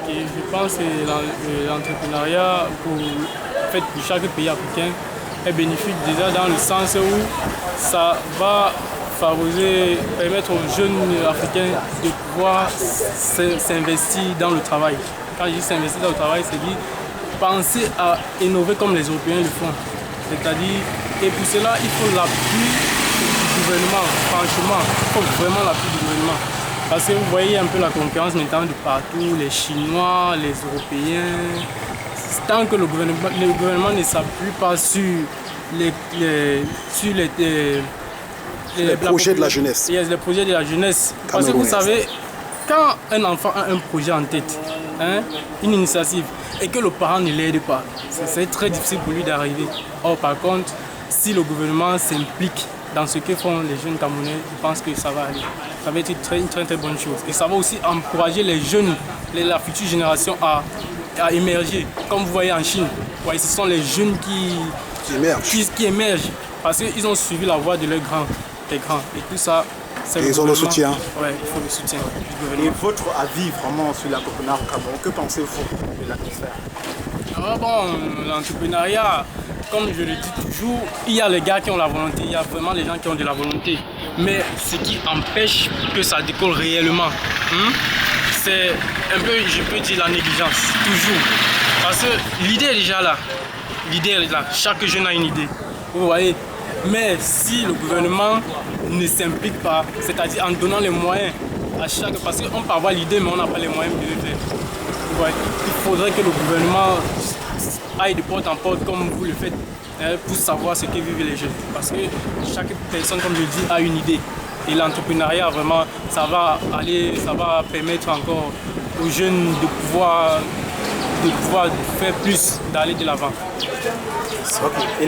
Et je pense que l'entrepreneuriat pour chaque pays africain est bénéfique déjà dans le sens où ça va favoriser, permettre aux jeunes africains de pouvoir s'investir dans le travail. Quand je dis s'investir dans le travail, c'est dire penser à innover comme les Européens le font. C'est-à-dire, et pour cela, il faut l'appui du gouvernement, franchement, il faut vraiment l'appui du gouvernement. Parce que vous voyez un peu la concurrence maintenant de partout, les Chinois, les Européens. Tant que le gouvernement ne s'appuie pas sur les projets de la jeunesse. Yes, les projets de la jeunesse. Parce que vous savez, quand un enfant a un projet en tête, une initiative, et que le parent ne l'aide pas, c'est très difficile pour lui d'arriver. Or, par contre, si le gouvernement s'implique dans ce que font les jeunes Camerounais, je pense que ça va aller. Ça va être une très bonne chose. Et ça va aussi encourager les jeunes, la future génération à émerger. Comme vous voyez en Chine, ouais, ce sont les jeunes qui émergent parce qu'ils ont suivi la voie de leurs grands. Et tout ça, c'est ils ont le soutien. Oui, il faut le soutien du gouvernement. Et votre avis vraiment sur l'entrepreneuriat au Cameroun, que pensez-vous de l'atmosphère? L'entrepreneuriat, comme je le dis toujours, il y a les gars qui ont la volonté, il y a vraiment les gens qui ont de la volonté. Mais ce qui empêche que ça décolle réellement, c'est un peu, je peux dire, la négligence, toujours. Parce que l'idée est déjà là. L'idée est là. Chaque jeune a une idée. Vous voyez? Mais si le gouvernement ne s'implique pas, c'est-à-dire en donnant les moyens à chaque... Parce qu'on peut avoir l'idée, mais on n'a pas les moyens de le faire. Vous voyez? Il faudrait que le gouvernement aille de porte en porte comme vous le faites pour savoir ce que vivent les jeunes. Parce que chaque personne, comme je dis, a une idée. Et l'entrepreneuriat, vraiment, ça va permettre encore aux jeunes de pouvoir faire plus, d'aller de l'avant. Okay.